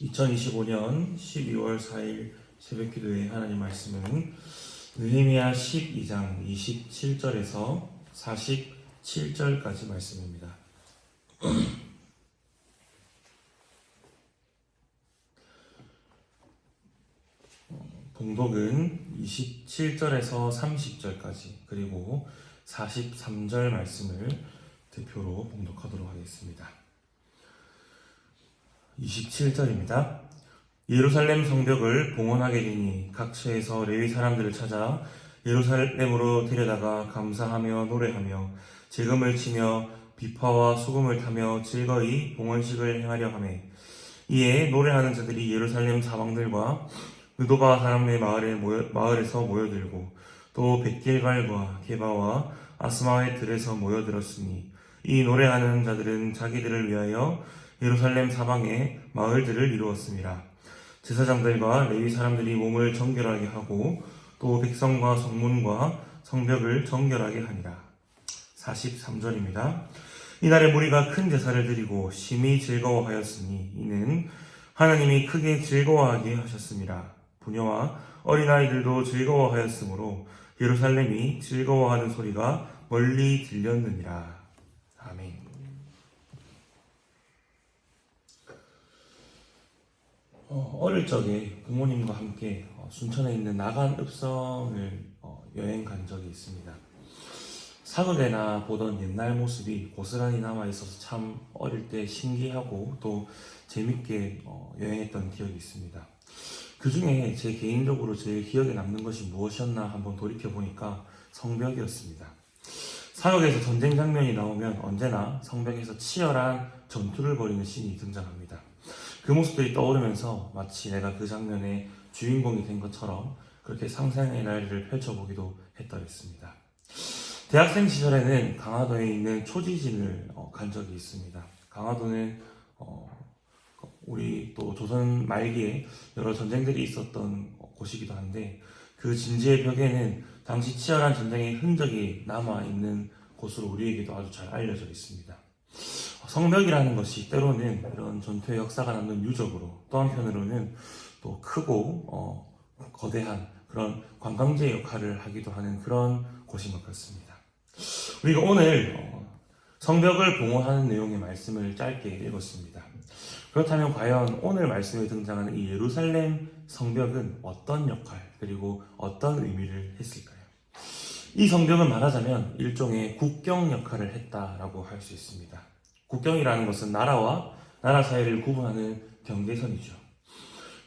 2025년 12월 4일 새벽기도의 하나님 말씀은 느헤미야 12장 27절에서 47절까지 말씀입니다. 봉독은 27절에서 30절까지 그리고 43절 말씀을 대표로 봉독하도록 하겠습니다. 27절입니다. 예루살렘 성벽을 봉헌하게 되니 각처에서 레위 사람들을 찾아 예루살렘으로 데려다가 감사하며 노래하며 재금을 치며 비파와 소금을 타며 즐거이 봉헌식을 행하려 하매 이에 노래하는 자들이 예루살렘 사방들과 느도바 사람의 마을에서 모여들고 또 벳길갈과 게바와 아스마의 들에서 모여들었으니 이 노래하는 자들은 자기들을 위하여 예루살렘 사방에 마을들을 이루었습니다. 제사장들과 레위 사람들이 몸을 정결하게 하고 또 백성과 성문과 성벽을 정결하게 하니라. 43절입니다. 이날에 무리가 큰 제사를 드리고 심히 즐거워하였으니 이는 하나님이 크게 즐거워하게 하셨습니다. 부녀와 어린아이들도 즐거워하였으므로 예루살렘이 즐거워하는 소리가 멀리 들렸느니라. 아멘. 어릴 적에 부모님과 함께 순천에 있는 나간읍성을 여행 간 적이 있습니다. 사극에나 보던 옛날 모습이 고스란히 남아있어서 참 어릴 때 신기하고 또 재밌게 여행했던 기억이 있습니다. 그 중에 제 개인적으로 제일 기억에 남는 것이 무엇이었나 한번 돌이켜보니까 성벽이었습니다. 사극에서 전쟁 장면이 나오면 언제나 성벽에서 치열한 전투를 벌이는 씬이 등장합니다. 그 모습들이 떠오르면서 마치 내가 그 장면의 주인공이 된 것처럼 그렇게 상상의 나래를 펼쳐보기도 했더랬습니다. 대학생 시절에는 강화도에 있는 초지진을 간 적이 있습니다. 강화도는 우리 또 조선 말기에 여러 전쟁들이 있었던 곳이기도 한데 그 진지의 벽에는 당시 치열한 전쟁의 흔적이 남아있는 곳으로 우리에게도 아주 잘 알려져 있습니다. 성벽이라는 것이 때로는 이런 전투의 역사가 남는 유적으로 또 한편으로는 또 크고 거대한 그런 관광지의 역할을 하기도 하는 그런 곳인 것 같습니다. 우리가 오늘 성벽을 봉헌하는 내용의 말씀을 짧게 읽었습니다. 그렇다면 과연 오늘 말씀에 등장하는 이 예루살렘 성벽은 어떤 역할 그리고 어떤 의미를 했을까요? 이 성벽은 말하자면 일종의 국경 역할을 했다라고 할 수 있습니다. 국경이라는 것은 나라와 나라 사이를 구분하는 경계선이죠.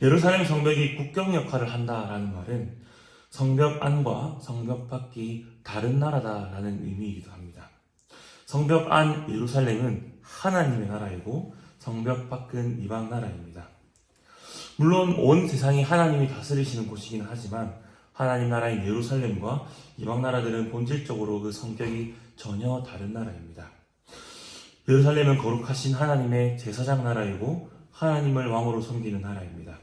예루살렘 성벽이 국경 역할을 한다라는 말은 성벽 안과 성벽 밖이 다른 나라다라는 의미이기도 합니다. 성벽 안 예루살렘은 하나님의 나라이고 성벽 밖은 이방 나라입니다. 물론 온 세상이 하나님이 다스리시는 곳이긴 하지만 하나님 나라인 예루살렘과 이방 나라들은 본질적으로 그 성격이 전혀 다른 나라입니다. 예루살렘은 거룩하신 하나님의 제사장 나라이고 하나님을 왕으로 섬기는 나라입니다.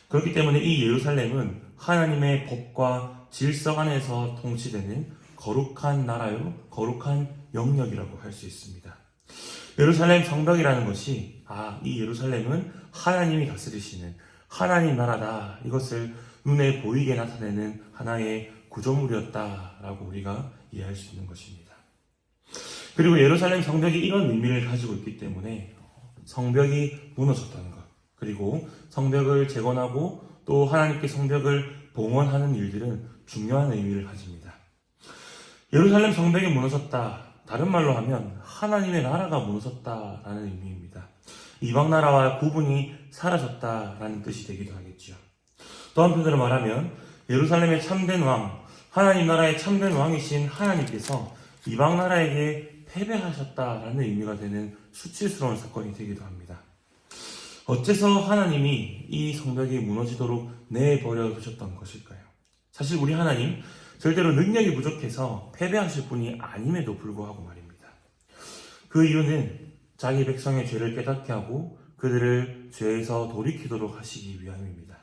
그렇기 때문에 이 예루살렘은 하나님의 법과 질서 안에서 통치되는 거룩한 나라요, 거룩한 영역이라고 할 수 있습니다. 예루살렘 성벽이라는 것이 이 예루살렘은 하나님이 다스리시는 하나님 나라다. 이것을 눈에 보이게 나타내는 하나의 구조물이었다라고 우리가 이해할 수 있는 것입니다. 그리고 예루살렘 성벽이 이런 의미를 가지고 있기 때문에 성벽이 무너졌다는 것, 그리고 성벽을 재건하고 또 하나님께 성벽을 봉헌하는 일들은 중요한 의미를 가집니다. 예루살렘 성벽이 무너졌다. 다른 말로 하면 하나님의 나라가 무너졌다라는 의미입니다. 이방 나라와 구분이 사라졌다라는 뜻이 되기도 하겠죠. 또 한편으로 말하면 예루살렘의 참된 왕, 하나님 나라의 참된 왕이신 하나님께서 이방 나라에게 패배하셨다라는 의미가 되는 수치스러운 사건이 되기도 합니다. 어째서 하나님이 이 성벽이 무너지도록 내버려 두셨던 것일까요? 사실 우리 하나님 절대로 능력이 부족해서 패배하실 분이 아님에도 불구하고 말입니다. 그 이유는 자기 백성의 죄를 깨닫게 하고 그들을 죄에서 돌이키도록 하시기 위함입니다.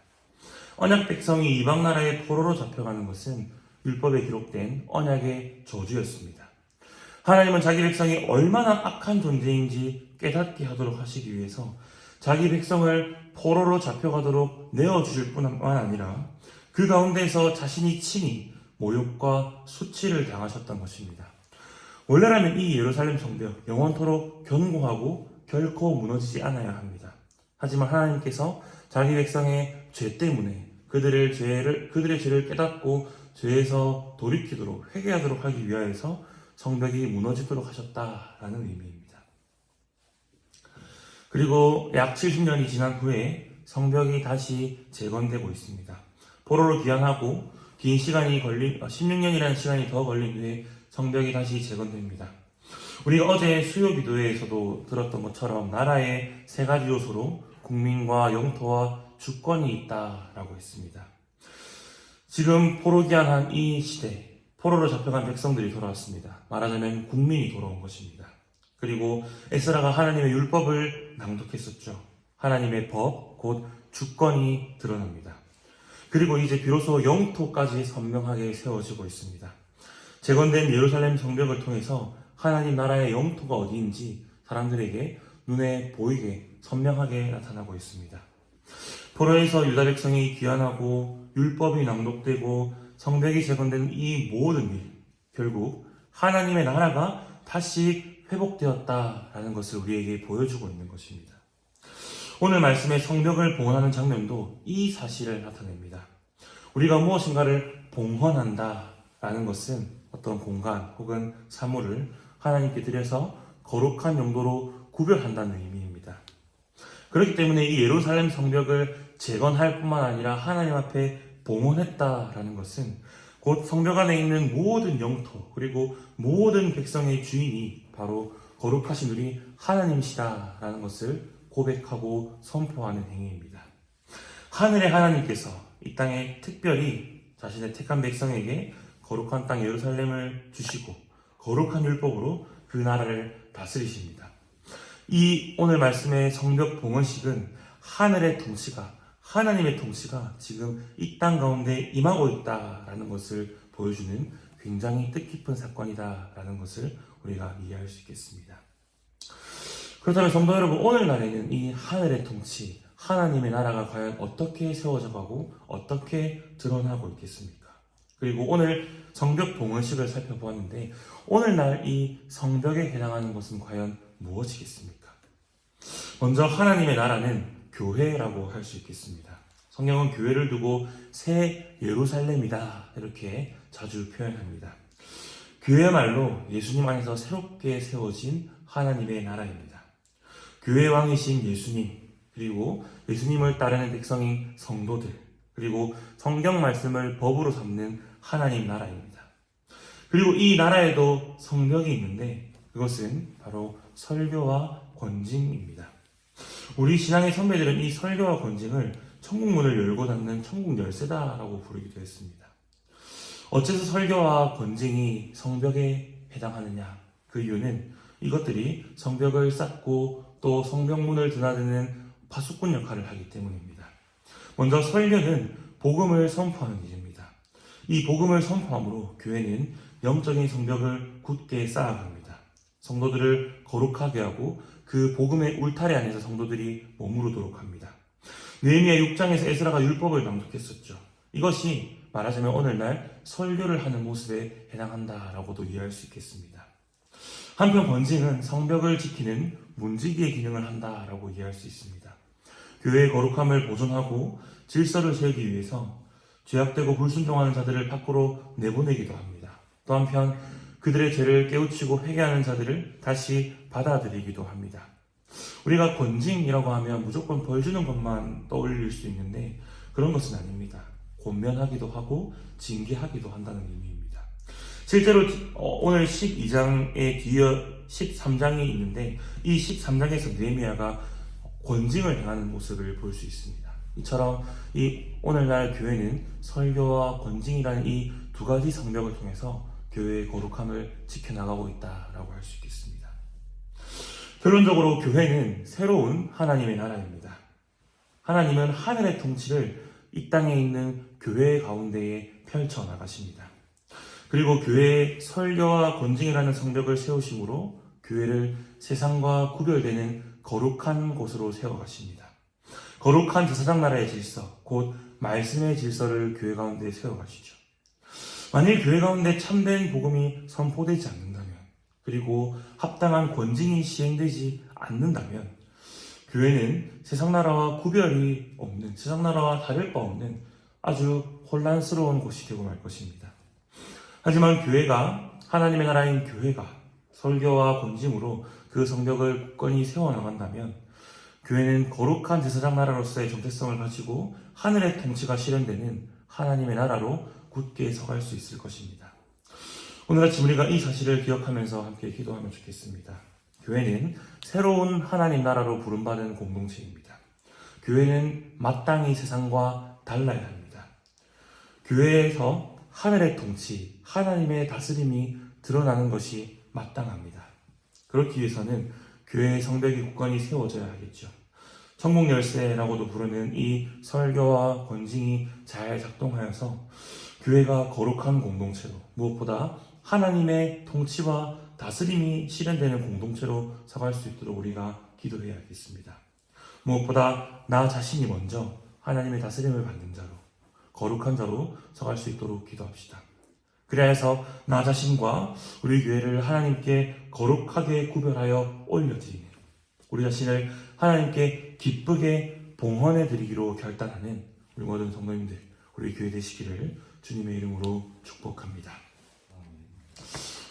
언약 백성이 이방 나라의 포로로 잡혀가는 것은 율법에 기록된 언약의 저주였습니다. 하나님은 자기 백성이 얼마나 악한 존재인지 깨닫게 하도록 하시기 위해서 자기 백성을 포로로 잡혀가도록 내어주실 뿐만 아니라 그 가운데에서 자신이 친히 모욕과 수치를 당하셨던 것입니다. 원래라면 이 예루살렘 성벽 영원토록 견고하고 결코 무너지지 않아야 합니다. 하지만 하나님께서 자기 백성의 죄 때문에 그들의 죄를 깨닫고 죄에서 돌이키도록 회개하도록 하기 위하여서 성벽이 무너지도록 하셨다라는 의미입니다. 그리고 약 70년이 지난 후에 성벽이 다시 재건되고 있습니다. 포로로 귀환하고 긴 시간이 걸린 16년이라는 시간이 더 걸린 후에 성벽이 다시 재건됩니다. 우리가 어제 수요 기도회에서도 들었던 것처럼 나라의 세 가지 요소로 국민과 영토와 주권이 있다라고 했습니다. 지금 포로 귀환한 이 시대, 포로로 잡혀간 백성들이 돌아왔습니다. 말하자면 국민이 돌아온 것입니다. 그리고 에스라가 하나님의 율법을 낭독했었죠. 하나님의 법, 곧 주권이 드러납니다. 그리고 이제 비로소 영토까지 선명하게 세워지고 있습니다. 재건된 예루살렘 성벽을 통해서 하나님 나라의 영토가 어디인지 사람들에게 눈에 보이게 선명하게 나타나고 있습니다. 포로에서 유다 백성이 귀환하고 율법이 낭독되고 성벽이 재건된 이 모든 일, 결국 하나님의 나라가 다시 회복되었다라는 것을 우리에게 보여주고 있는 것입니다. 오늘 말씀의 성벽을 봉헌하는 장면도 이 사실을 나타냅니다. 우리가 무엇인가를 봉헌한다라는 것은 어떤 공간 혹은 사물을 하나님께 드려서 거룩한 용도로 구별한다는 의미입니다. 그렇기 때문에 이 예루살렘 성벽을 재건할 뿐만 아니라 하나님 앞에 봉헌했다라는 것은 곧 성벽 안에 있는 모든 영토 그리고 모든 백성의 주인이 바로 거룩하신 우리 하나님이시다라는 것을 고백하고 선포하는 행위입니다. 하늘의 하나님께서 이 땅에 특별히 자신의 택한 백성에게 거룩한 땅 예루살렘을 주시고 거룩한 율법으로 그 나라를 다스리십니다. 이 오늘 말씀의 성벽 봉헌식은 하늘의 통치가 하나님의 통치가 지금 이 땅 가운데 임하고 있다라는 것을 보여주는 굉장히 뜻깊은 사건이다라는 것을 우리가 이해할 수 있겠습니다. 그렇다면 성도 여러분, 오늘날에는 이 하늘의 통치, 하나님의 나라가 과연 어떻게 세워져 가고 어떻게 드러나고 있겠습니까? 그리고 오늘 성벽 봉헌식을 살펴보았는데 오늘날 이 성벽에 해당하는 것은 과연 무엇이겠습니까? 먼저 하나님의 나라는 교회라고 할 수 있겠습니다. 성경은 교회를 두고 새 예루살렘이다 이렇게 자주 표현합니다. 교회야말로 예수님 안에서 새롭게 세워진 하나님의 나라입니다. 교회 왕이신 예수님, 그리고 예수님을 따르는 백성인 성도들, 그리고 성경 말씀을 법으로 삼는 하나님 나라입니다. 그리고 이 나라에도 성벽이 있는데 그것은 바로 설교와 권징입니다. 우리 신앙의 선배들은 이 설교와 권징을 천국 문을 열고 닫는 천국 열쇠다라고 부르기도 했습니다. 어째서 설교와 권징이 성벽에 해당하느냐? 그 이유는 이것들이 성벽을 쌓고 또 성벽문을 드나드는 파수꾼 역할을 하기 때문입니다. 먼저 설교는 복음을 선포하는 일입니다. 이 복음을 선포함으로 교회는 영적인 성벽을 굳게 쌓아갑니다. 성도들을 거룩하게 하고 그 복음의 울타리 안에서 성도들이 머무르도록 합니다. 느헤미야 6장에서 에스라가 율법을 낭독했었죠. 이것이 말하자면 오늘날 설교를 하는 모습에 해당한다라고도 이해할 수 있겠습니다. 한편 권징은 성벽을 지키는 문지기의 기능을 한다라고 이해할 수 있습니다. 교회의 거룩함을 보존하고 질서를 세우기 위해서 죄악되고 불순종하는 자들을 밖으로 내보내기도 합니다. 또 한편 그들의 죄를 깨우치고 회개하는 자들을 다시 받아들이기도 합니다. 우리가 권징이라고 하면 무조건 벌 주는 것만 떠올릴 수 있는데 그런 것은 아닙니다. 권면하기도 하고 징계하기도 한다는 의미입니다. 실제로 오늘 12장에 뒤이어 13장이 있는데 이 13장에서 느헤미야가 권징을 행하는 모습을 볼 수 있습니다. 이처럼 이 오늘날 교회는 설교와 권징이라는 이 두 가지 성벽을 통해서 교회의 거룩함을 지켜나가고 있다라고 할 수 있겠습니다. 결론적으로 교회는 새로운 하나님의 나라입니다. 하나님은 하늘의 통치를 이 땅에 있는 교회 가운데에 펼쳐나가십니다. 그리고 교회의 설교와 권징이라는 성벽을 세우심으로 교회를 세상과 구별되는 거룩한 곳으로 세워가십니다. 거룩한 제사장 나라의 질서, 곧 말씀의 질서를 교회 가운데 세워가시죠. 만일 교회 가운데 참된 복음이 선포되지 않는다면, 그리고 합당한 권징이 시행되지 않는다면, 교회는 세상 나라와 구별이 없는, 세상 나라와 다를 바 없는 아주 혼란스러운 곳이 되고 말 것입니다. 하지만 교회가, 하나님의 나라인 교회가 설교와 권징으로 그 성벽을 굳건히 세워나간다면, 교회는 거룩한 제사장 나라로서의 정체성을 가지고 하늘의 통치가 실현되는 하나님의 나라로 굳게 서갈 수 있을 것입니다. 오늘 아침 우리가 이 사실을 기억하면서 함께 기도하면 좋겠습니다. 교회는 새로운 하나님 나라로 부름받은 공동체입니다. 교회는 마땅히 세상과 달라야 합니다. 교회에서 하늘의 통치, 하나님의 다스림이 드러나는 것이 마땅합니다. 그렇기 위해서는 교회의 성벽이 굳건히 세워져야 하겠죠. 천국열쇠라고도 부르는 이 설교와 권징이 잘 작동하여서 교회가 거룩한 공동체로, 무엇보다 하나님의 통치와 다스림이 실현되는 공동체로 서갈 수 있도록 우리가 기도해야겠습니다. 무엇보다 나 자신이 먼저 하나님의 다스림을 받는 자로, 거룩한 자로 서갈 수 있도록 기도합시다. 그래야 해서 나 자신과 우리 교회를 하나님께 거룩하게 구별하여 올려드리는, 우리 자신을 하나님께 기쁘게 봉헌해 드리기로 결단하는 우리 모든 성도님들, 우리 교회 되시기를 주님의 이름으로 축복합니다.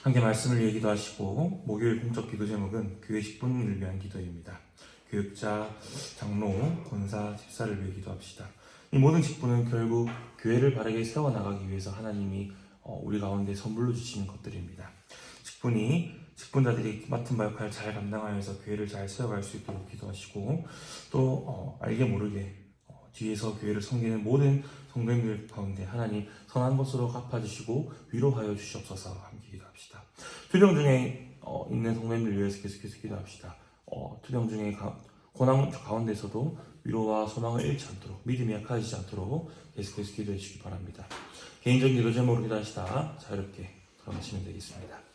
함께 말씀을 위해 기도하시고, 목요일 공적 기도 제목은 교회 10분을 위한 기도입니다. 교육자, 장로, 권사, 집사를 위해 기도합시다. 이 모든 직분은 결국 교회를 바르게 세워나가기 위해서 하나님이 우리 가운데 선물로 주시는 것들입니다. 직분자들이 맡은 바 역할을 잘 감당하여서 교회를 잘 세워갈 수 있도록 기도하시고, 또 알게 모르게 뒤에서 교회를 섬기는 모든 성도님들 가운데 하나님 선한 것으로 갚아주시고 위로하여 주시옵소서. 함께 기도합시다. 투병 중에 있는 성도님들 위해서 계속해서 기도합시다. 투병 중에 고난 가운데서도 위로와 소망을 잃지 않도록, 믿음이 약해지지 않도록 계속해서 기도해 주시기 바랍니다. 개인적인 기도 제목으로 기도하시다 자유롭게 들어가시면 되겠습니다.